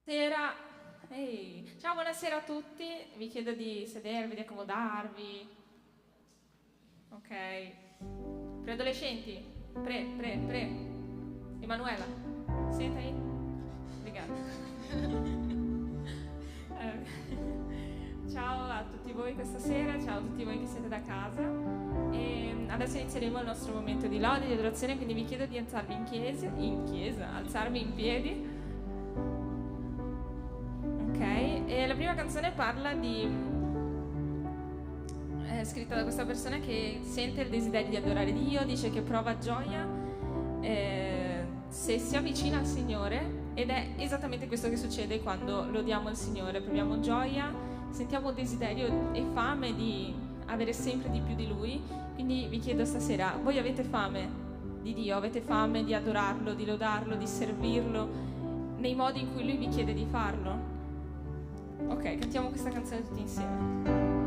Sera. Ehi. Ciao, buonasera a tutti. Vi chiedo di sedervi, di accomodarvi. Ok. Preadolescenti. Pre. Emanuela, sentami. Obrigada. Ciao a tutti voi questa sera, ciao a tutti voi che siete da casa. E adesso inizieremo il nostro momento di lode, di adorazione, quindi vi chiedo di alzarvi alzarvi in piedi. Ok, e la prima canzone parla è scritta da questa persona che sente il desiderio di adorare Dio, dice che prova gioia se si avvicina al Signore, ed è esattamente questo che succede quando lodiamo il Signore. Proviamo gioia, sentiamo desiderio e fame di avere sempre di più di Lui. Quindi vi chiedo stasera, voi avete fame di Dio, avete fame di adorarlo, di lodarlo, di servirlo nei modi in cui Lui vi chiede di farlo? Ok, cantiamo questa canzone tutti insieme.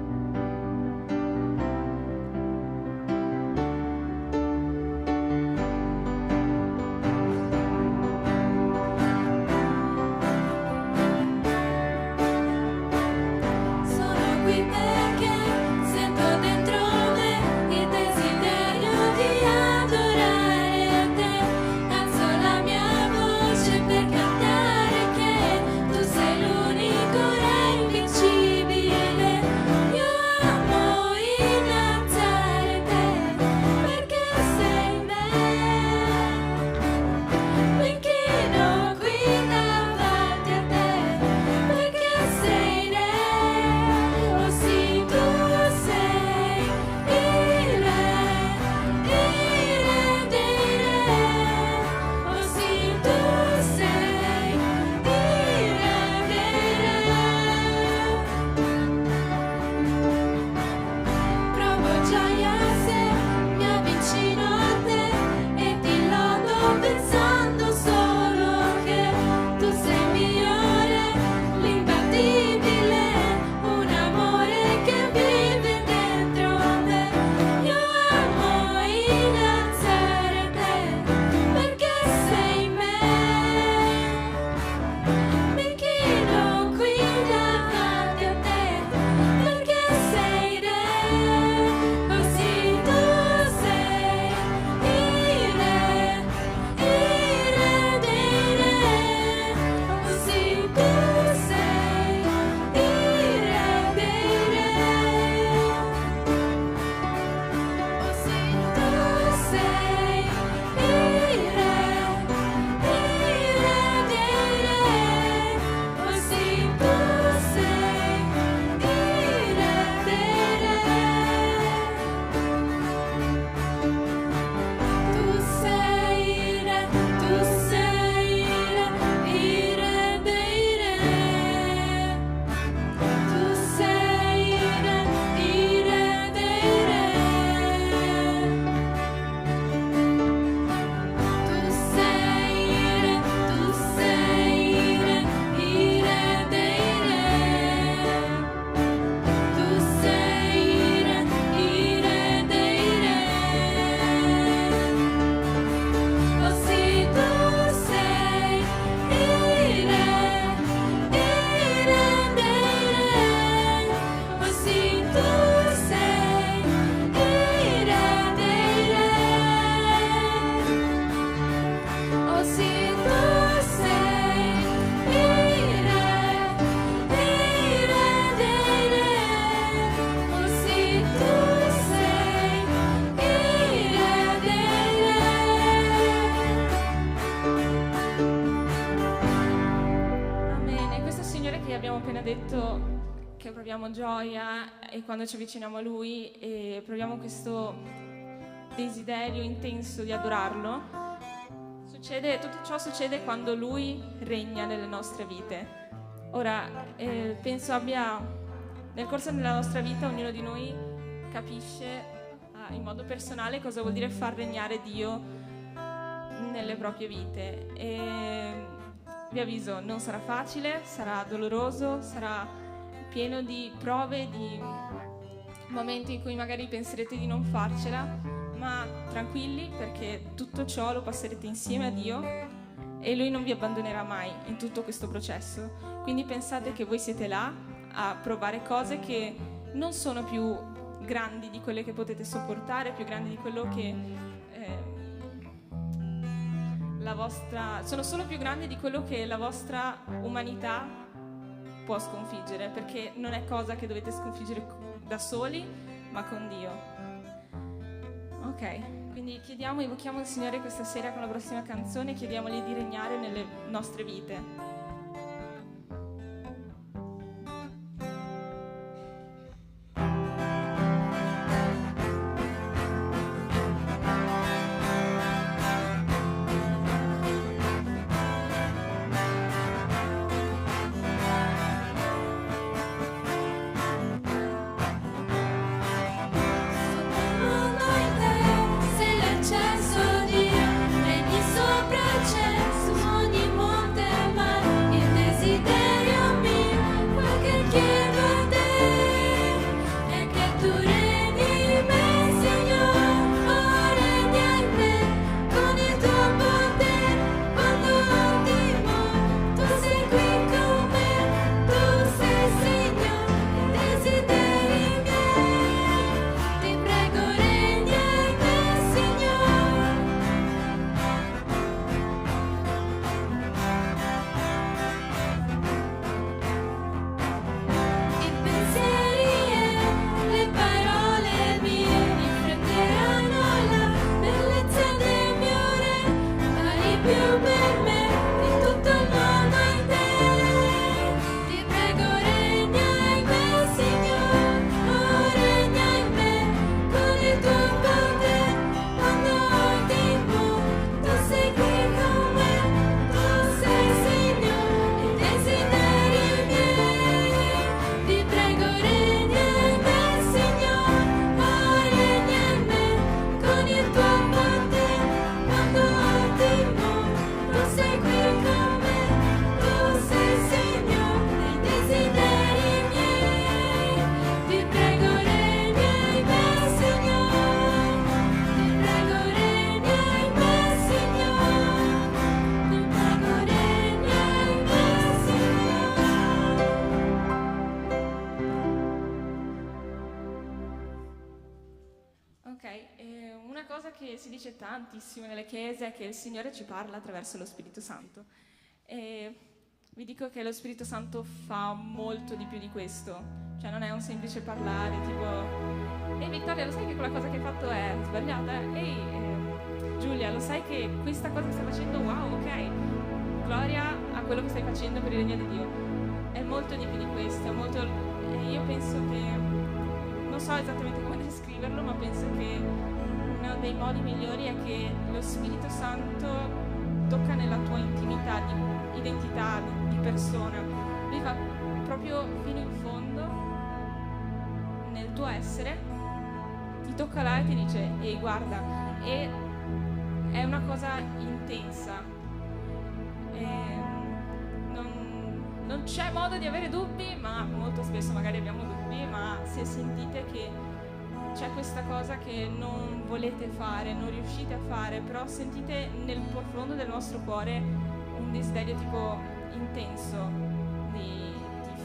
Gioia, e quando ci avviciniamo a Lui e proviamo questo desiderio intenso di adorarlo, tutto ciò succede quando Lui regna nelle nostre vite. Ora, penso nel corso della nostra vita ognuno di noi capisce in modo personale cosa vuol dire far regnare Dio nelle proprie vite, e vi avviso, non sarà facile, sarà doloroso, sarà pieno di prove, di momenti in cui magari penserete di non farcela, ma tranquilli, perché tutto ciò lo passerete insieme a Dio e Lui non vi abbandonerà mai in tutto questo processo. Quindi pensate che voi siete là a provare cose che non sono più grandi di quelle che potete sopportare, più grandi di quello che sono solo più grandi di quello che la vostra umanità può sconfiggere, perché non è cosa che dovete sconfiggere da soli, ma con Dio. Ok, quindi evochiamo il Signore questa sera con la prossima canzone, chiediamogli di regnare nelle nostre vite. Una cosa che si dice tantissimo nelle chiese è che il Signore ci parla attraverso lo Spirito Santo. E vi dico che lo Spirito Santo fa molto di più di questo. Cioè non è un semplice parlare, tipo ehi Vittoria, lo sai che quella cosa che hai fatto è sbagliata? Ehi Giulia, lo sai che questa cosa che stai facendo, wow, ok, gloria a quello che stai facendo per il regno di Dio. È molto di più di questo, è molto... io penso che, non so esattamente come descriverlo, ma penso che uno dei modi migliori è che lo Spirito Santo tocca nella tua intimità, di identità, di persona. Lui va proprio fino in fondo nel tuo essere, ti tocca là e ti dice ehi guarda, e è una cosa intensa. Non c'è modo di avere dubbi, ma molto spesso magari abbiamo dubbi, ma se sentite che c'è questa cosa che non volete fare, non riuscite a fare, però sentite nel profondo del vostro cuore un desiderio tipo intenso di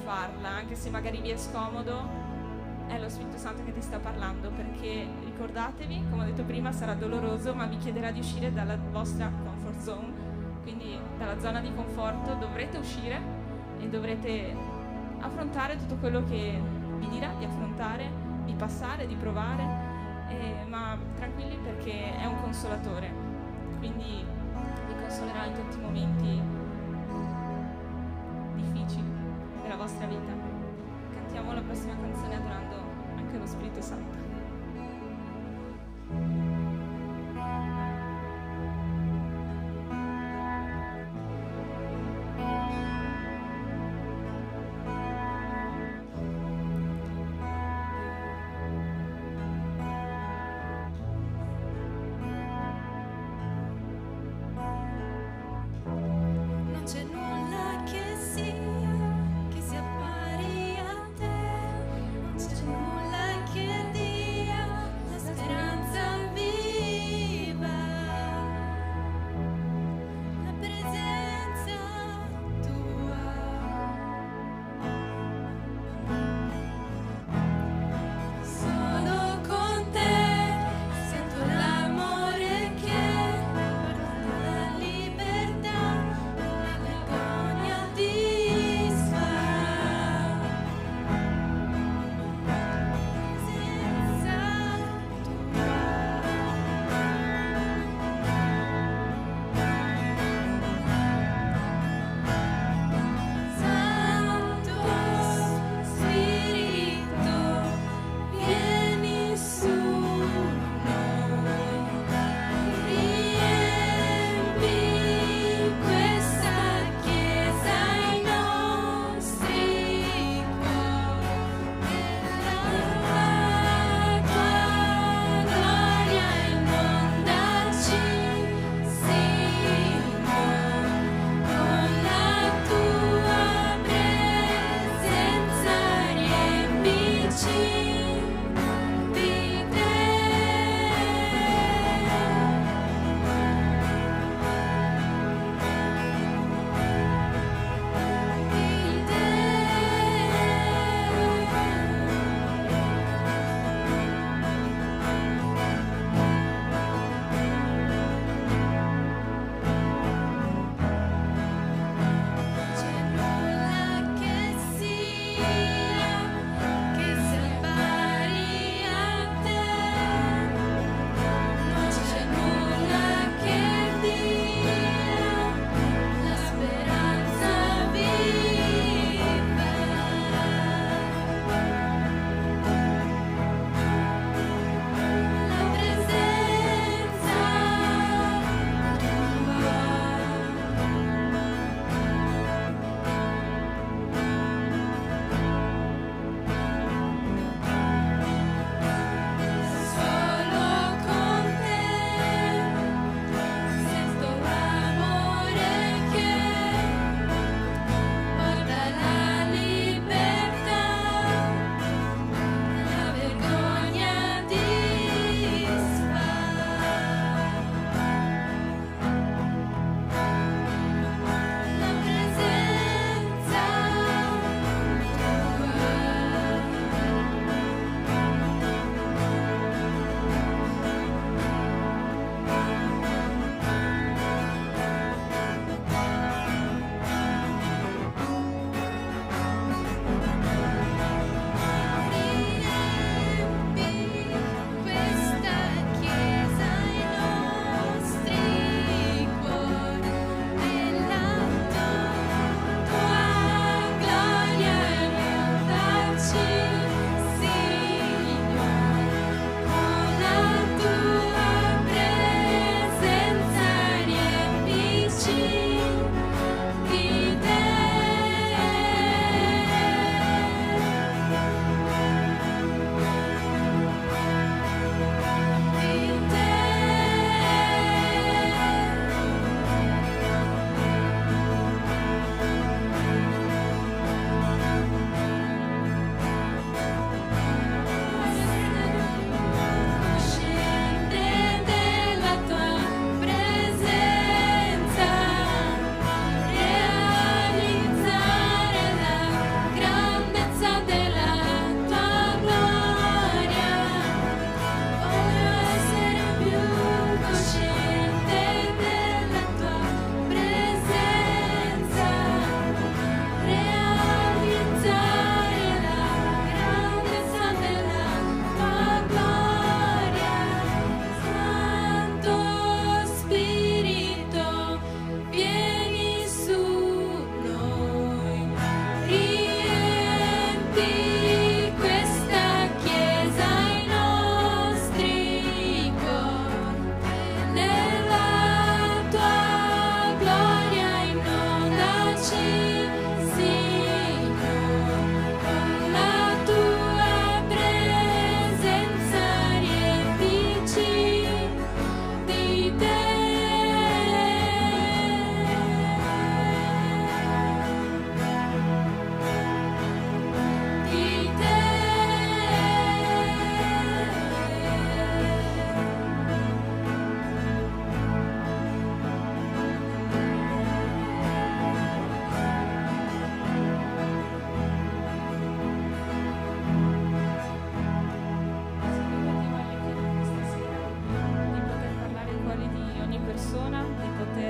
farla, anche se magari vi è scomodo, è lo Spirito Santo che ti sta parlando, perché ricordatevi, come ho detto prima, sarà doloroso, ma vi chiederà di uscire dalla vostra comfort zone, quindi dalla zona di conforto dovrete uscire e dovrete affrontare tutto quello che vi dirà di affrontare, di passare, di provare, ma tranquilli perché è un consolatore, quindi vi consolerà in tutti i momenti difficili della vostra vita. Cantiamo la prossima canzone adorando anche lo Spirito Santo. Nulla che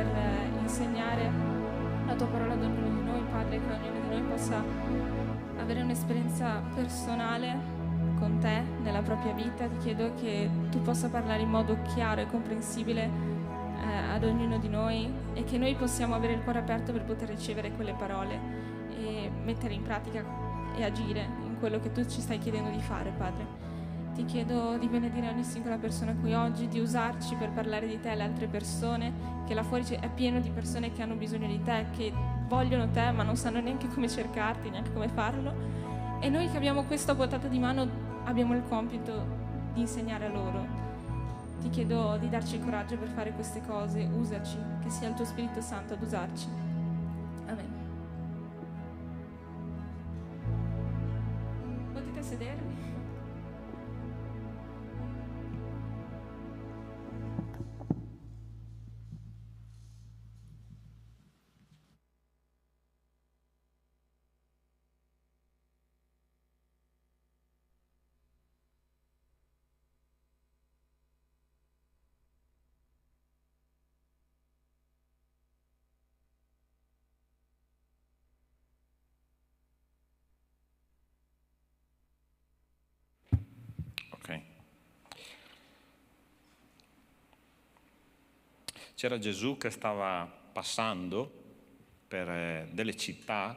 voler insegnare la tua parola ad ognuno di noi, Padre, che ognuno di noi possa avere un'esperienza personale con te nella propria vita. Ti chiedo che tu possa parlare in modo chiaro e comprensibile ad ognuno di noi, e che noi possiamo avere il cuore aperto per poter ricevere quelle parole e mettere in pratica e agire in quello che tu ci stai chiedendo di fare, Padre. Ti chiedo di benedire ogni singola persona qui oggi, di usarci per parlare di te alle altre persone, che là fuori è pieno di persone che hanno bisogno di te, che vogliono te ma non sanno neanche come cercarti, neanche come farlo, e noi che abbiamo questo a portata di mano abbiamo il compito di insegnare a loro. Ti chiedo di darci il coraggio per fare queste cose, usaci, che sia il tuo Spirito Santo ad usarci. Amen. Potete sedervi? C'era Gesù che stava passando per delle città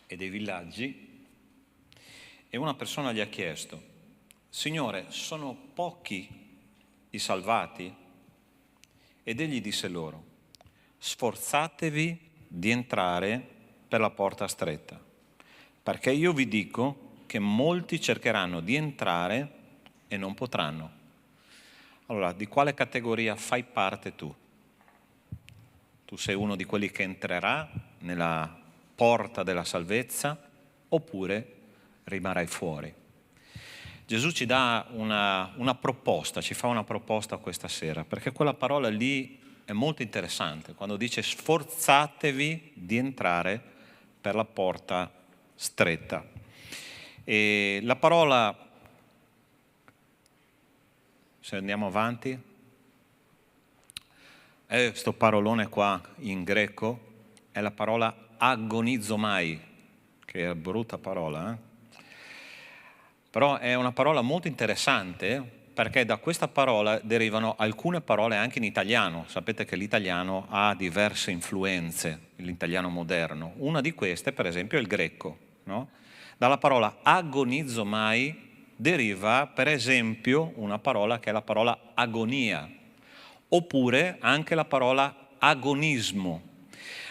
e dei villaggi e una persona gli ha chiesto: Signore, sono pochi i salvati? Ed egli disse loro: sforzatevi di entrare per la porta stretta, perché io vi dico che molti cercheranno di entrare e non potranno. Allora, di quale categoria fai parte tu? Tu sei uno di quelli che entrerà nella porta della salvezza oppure rimarrai fuori? Gesù ci dà una proposta, ci fa una proposta questa sera, perché quella parola lì è molto interessante, quando dice sforzatevi di entrare per la porta stretta. E la parola, se andiamo avanti, sto parolone qua in greco è la parola agonizomai, che è brutta parola, però è una parola molto interessante, perché da questa parola derivano alcune parole anche in italiano. Sapete che l'italiano ha diverse influenze, l'italiano moderno. Una di queste, per esempio, è il greco, no? Dalla parola agonizomai deriva, per esempio, una parola che è la parola agonia, oppure anche la parola agonismo.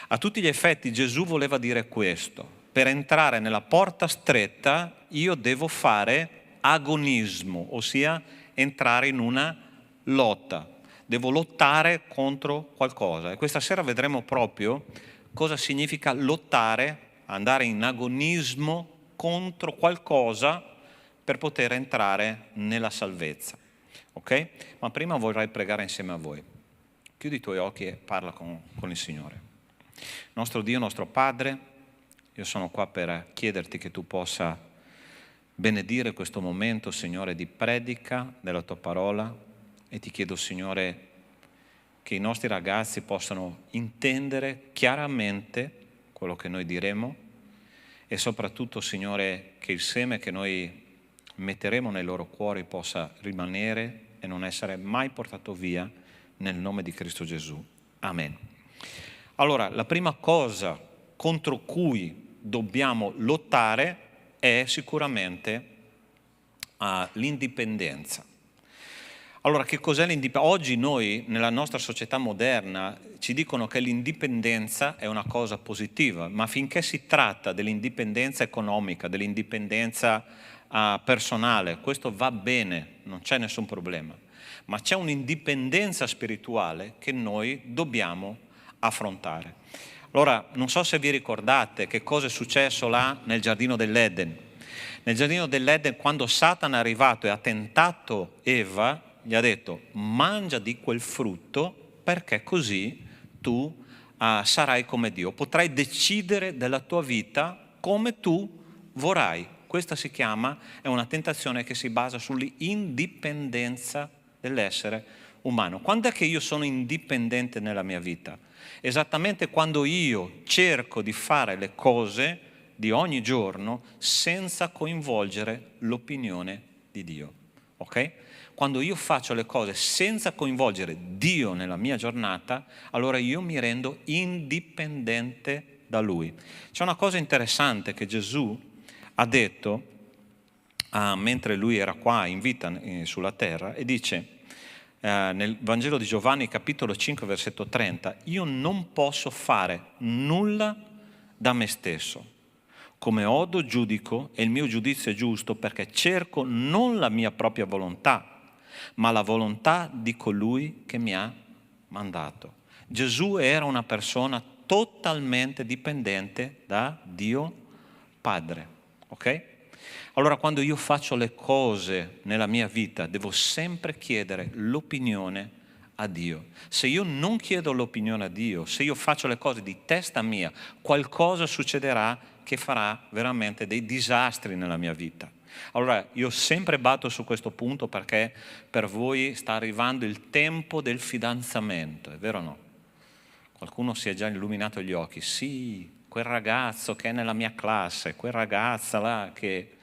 A tutti gli effetti Gesù voleva dire questo: per entrare nella porta stretta io devo fare agonismo, ossia entrare in una lotta, devo lottare contro qualcosa. E questa sera vedremo proprio cosa significa lottare, andare in agonismo contro qualcosa per poter entrare nella salvezza. Ok? Ma prima vorrei pregare insieme a voi. Chiudi i tuoi occhi e parla con il Signore. Nostro Dio, nostro Padre, io sono qua per chiederti che tu possa benedire questo momento, Signore, di predica della tua parola, e ti chiedo, Signore, che i nostri ragazzi possano intendere chiaramente quello che noi diremo, e soprattutto, Signore, che il seme che noi metteremo nei loro cuori possa rimanere e non essere mai portato via, nel nome di Cristo Gesù. Amen. Allora, la prima cosa contro cui dobbiamo lottare è sicuramente l'indipendenza. Allora, che cos'è l'indipendenza? Oggi noi, nella nostra società moderna, ci dicono che l'indipendenza è una cosa positiva, ma finché si tratta dell'indipendenza economica, dell'indipendenza personale, questo va bene, non c'è nessun problema. Ma c'è un'indipendenza spirituale che noi dobbiamo affrontare. Allora, non so se vi ricordate che cosa è successo là nel giardino dell'Eden. Nel giardino dell'Eden, quando Satana è arrivato e ha tentato Eva, gli ha detto: mangia di quel frutto perché così tu sarai come Dio, potrai decidere della tua vita come tu vorrai. Questa si chiama, è una tentazione che si basa sull'indipendenza dell'essere umano. Quando è che io sono indipendente nella mia vita? Esattamente quando io cerco di fare le cose di ogni giorno senza coinvolgere l'opinione di Dio. Ok? Quando io faccio le cose senza coinvolgere Dio nella mia giornata, allora io mi rendo indipendente da Lui. C'è una cosa interessante che Gesù ha detto mentre Lui era qua in vita sulla terra, e dice nel Vangelo di Giovanni capitolo 5 versetto 30: io non posso fare nulla da me stesso. Come odo giudico, e il mio giudizio è giusto, perché cerco non la mia propria volontà, ma la volontà di colui che mi ha mandato. Gesù era una persona totalmente dipendente da Dio Padre, ok? Allora quando io faccio le cose nella mia vita devo sempre chiedere l'opinione a Dio. Se io non chiedo l'opinione a Dio, se io faccio le cose di testa mia, qualcosa succederà che farà veramente dei disastri nella mia vita. Allora io sempre batto su questo punto perché per voi sta arrivando il tempo del fidanzamento, è vero o no? Qualcuno si è già illuminato gli occhi. Sì, quel ragazzo che è nella mia classe, quel ragazza là che...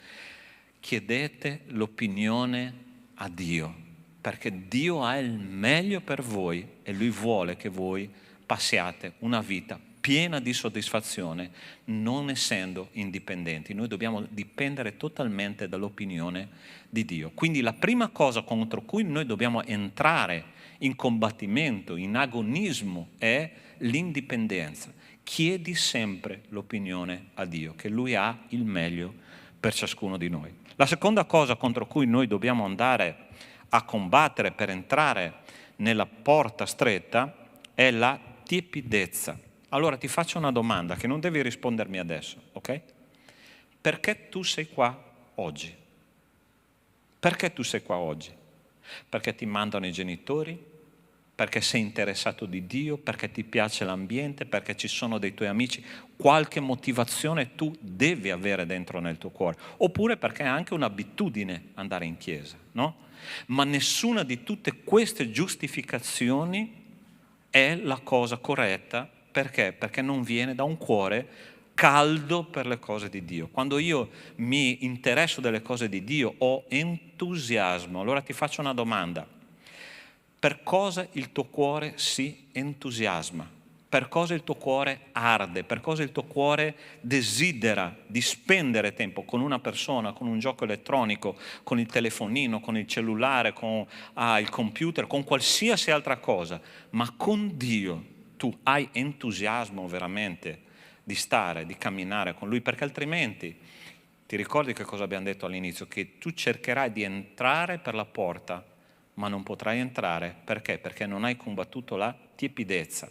Chiedete l'opinione a Dio, perché Dio ha il meglio per voi e Lui vuole che voi passiate una vita piena di soddisfazione, non essendo indipendenti. Noi dobbiamo dipendere totalmente dall'opinione di Dio. Quindi la prima cosa contro cui noi dobbiamo entrare in combattimento, in agonismo, è l'indipendenza. Chiedi sempre l'opinione a Dio, che Lui ha il meglio per ciascuno di noi. La seconda cosa contro cui noi dobbiamo andare a combattere per entrare nella porta stretta è la tiepidezza. Allora ti faccio una domanda che non devi rispondermi adesso, ok? Perché tu sei qua oggi? Perché tu sei qua oggi? Perché ti mandano i genitori? Perché sei interessato di Dio, perché ti piace l'ambiente, perché ci sono dei tuoi amici, qualche motivazione tu devi avere dentro nel tuo cuore, oppure perché è anche un'abitudine andare in chiesa, no? Ma nessuna di tutte queste giustificazioni è la cosa corretta, perché? Perché non viene da un cuore caldo per le cose di Dio. Quando io mi interesso delle cose di Dio ho entusiasmo. Allora ti faccio una domanda. Per cosa il tuo cuore si entusiasma? Per cosa il tuo cuore arde? Per cosa il tuo cuore desidera di spendere tempo con una persona, con un gioco elettronico, con il telefonino, con il cellulare, con il computer, con qualsiasi altra cosa? Ma con Dio tu hai entusiasmo veramente di stare, di camminare con Lui, perché altrimenti ti ricordi che cosa abbiamo detto all'inizio? Che tu cercherai di entrare per la porta, ma non potrai entrare. Perché? Perché non hai combattuto la tiepidezza.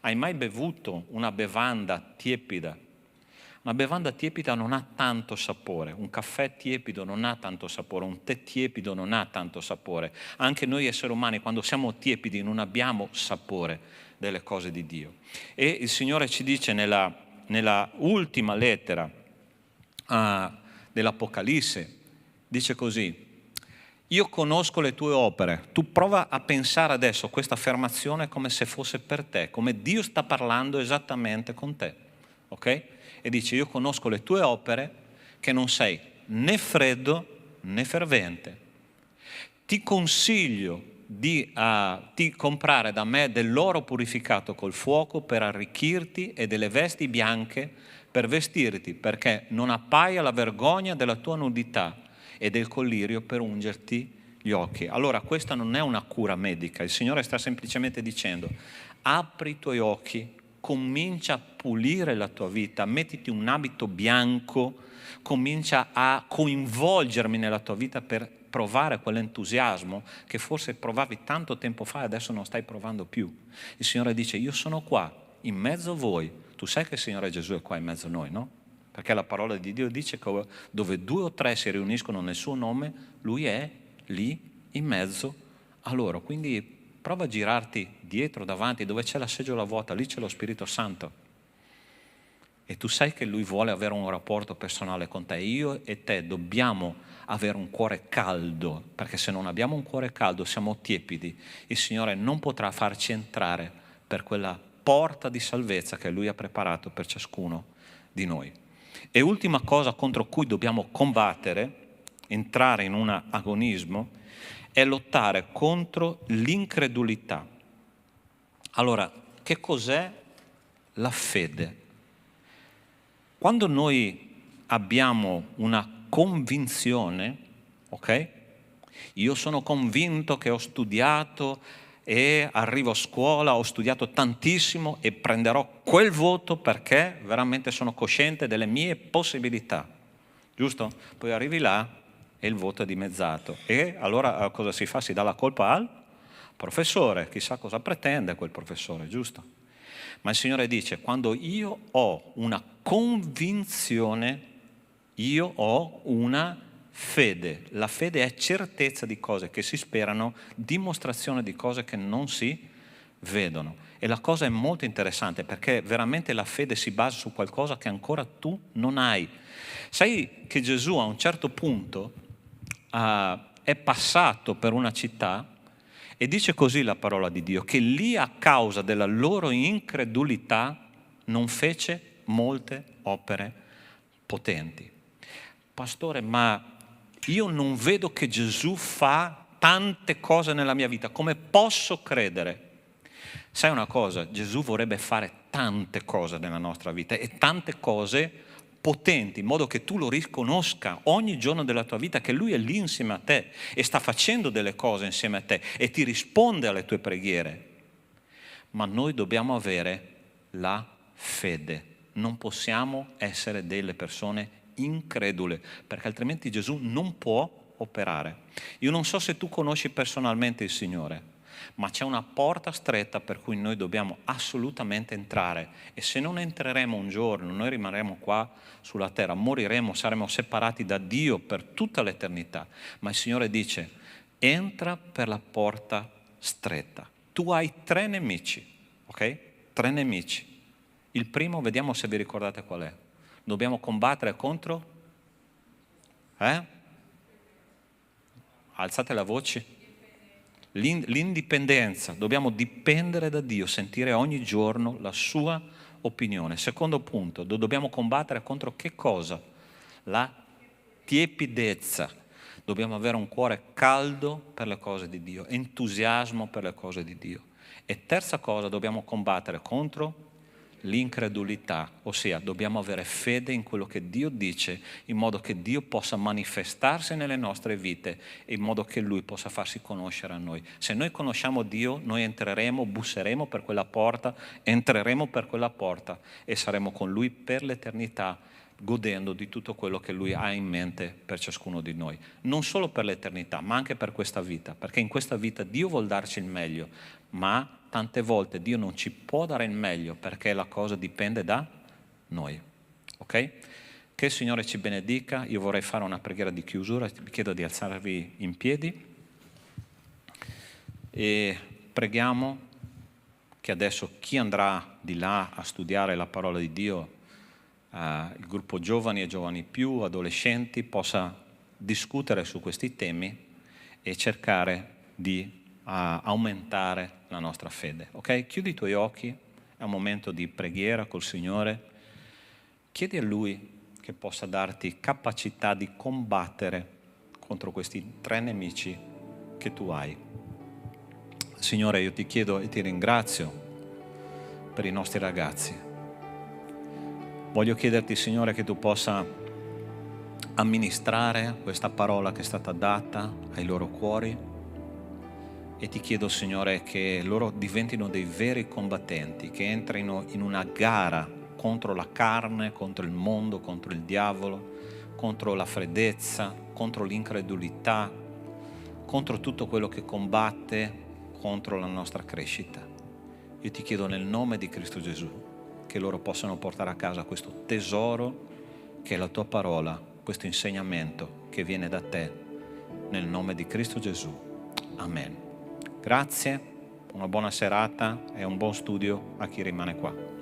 Hai mai bevuto una bevanda tiepida? Una bevanda tiepida non ha tanto sapore, un caffè tiepido non ha tanto sapore, un tè tiepido non ha tanto sapore. Anche noi esseri umani, quando siamo tiepidi, non abbiamo sapore delle cose di Dio. E il Signore ci dice nella ultima lettera dell'Apocalisse, dice così: io conosco le tue opere. Tu prova a pensare adesso questa affermazione come se fosse per te, come Dio sta parlando esattamente con te, ok? E dice: io conosco le tue opere, che non sei né freddo né fervente. Ti consiglio di comprare da me dell'oro purificato col fuoco per arricchirti e delle vesti bianche per vestirti, perché non appaia la vergogna della tua nudità, e del collirio per ungerti gli occhi. Allora questa non è una cura medica, il Signore sta semplicemente dicendo: apri i tuoi occhi, comincia a pulire la tua vita, mettiti un abito bianco, comincia a coinvolgermi nella tua vita per provare quell'entusiasmo che forse provavi tanto tempo fa e adesso non stai provando più. Il Signore dice: io sono qua in mezzo a voi. Tu sai che il Signore Gesù è qua in mezzo a noi, no? Perché la parola di Dio dice che dove 2 o 3 si riuniscono nel suo nome, Lui è lì in mezzo a loro. Quindi prova a girarti dietro, davanti, dove c'è la seggiola vuota, lì c'è lo Spirito Santo. e tu sai che Lui vuole avere un rapporto personale con te. Io e te dobbiamo avere un cuore caldo, perché se non abbiamo un cuore caldo siamo tiepidi. Il Signore non potrà farci entrare per quella porta di salvezza che Lui ha preparato per ciascuno di noi. E ultima cosa contro cui dobbiamo combattere, entrare in un agonismo, è lottare contro l'incredulità. Allora, che cos'è la fede? Quando noi abbiamo una convinzione, ok? Io sono convinto che ho studiato e arrivo a scuola, ho studiato tantissimo e prenderò quel voto perché veramente sono cosciente delle mie possibilità, giusto? Poi arrivi là e il voto è dimezzato e allora cosa si fa? Si dà la colpa al professore, chissà cosa pretende quel professore, giusto? Ma il Signore dice, quando io ho una convinzione, io ho una fede. La fede è certezza di cose che si sperano, dimostrazione di cose che non si vedono. E la cosa è molto interessante perché veramente la fede si basa su qualcosa che ancora tu non hai. Sai che Gesù a un certo punto è passato per una città e dice così la parola di Dio, che lì a causa della loro incredulità non fece molte opere potenti. Pastore, ma io non vedo che Gesù fa tante cose nella mia vita, come posso credere? Sai una cosa, Gesù vorrebbe fare tante cose nella nostra vita e tante cose potenti, in modo che tu lo riconosca ogni giorno della tua vita, che Lui è lì insieme a te e sta facendo delle cose insieme a te e ti risponde alle tue preghiere. Ma noi dobbiamo avere la fede, non possiamo essere delle persone incredule, perché altrimenti Gesù non può operare. Io non so se tu conosci personalmente il Signore, ma c'è una porta stretta per cui noi dobbiamo assolutamente entrare e se non entreremo un giorno, noi rimarremo qua sulla terra, moriremo, saremo separati da Dio per tutta l'eternità. Ma il Signore dice, entra per la porta stretta. Tu hai 3 nemici, ok? 3 nemici. Il primo, vediamo se vi ricordate qual è. Dobbiamo combattere contro? Alzate la voce. L'indipendenza, dobbiamo dipendere da Dio, sentire ogni giorno la sua opinione. Secondo punto, dobbiamo combattere contro che cosa? La tiepidezza. Dobbiamo avere un cuore caldo per le cose di Dio, entusiasmo per le cose di Dio. E terza cosa, dobbiamo combattere contro l'incredulità, ossia dobbiamo avere fede in quello che Dio dice, in modo che Dio possa manifestarsi nelle nostre vite e in modo che Lui possa farsi conoscere a noi. Se noi conosciamo Dio, noi entreremo, busseremo per quella porta, entreremo per quella porta e saremo con Lui per l'eternità, godendo di tutto quello che Lui ha in mente per ciascuno di noi. Non solo per l'eternità, ma anche per questa vita, perché in questa vita Dio vuol darci il meglio, ma tante volte Dio non ci può dare il meglio perché la cosa dipende da noi. Ok? Che il Signore ci benedica. Io vorrei fare una preghiera di chiusura, vi chiedo di alzarvi in piedi e preghiamo che adesso chi andrà di là a studiare la parola di Dio, il gruppo giovani e giovani più, adolescenti, possa discutere su questi temi e cercare di aumentare la nostra fede. Ok? Chiudi i tuoi occhi, è un momento di preghiera col Signore. Chiedi a Lui che possa darti capacità di combattere contro questi 3 nemici che tu hai. Signore, io ti chiedo e ti ringrazio per i nostri ragazzi. Voglio chiederti, Signore, che tu possa amministrare questa parola che è stata data ai loro cuori e ti chiedo, Signore, che loro diventino dei veri combattenti, che entrino in una gara contro la carne, contro il mondo, contro il diavolo, contro la freddezza, contro l'incredulità, contro tutto quello che combatte contro la nostra crescita. Io ti chiedo nel nome di Cristo Gesù che loro possano portare a casa questo tesoro che è la tua parola, questo insegnamento che viene da te, nel nome di Cristo Gesù. Amen. Grazie, una buona serata e un buon studio a chi rimane qua.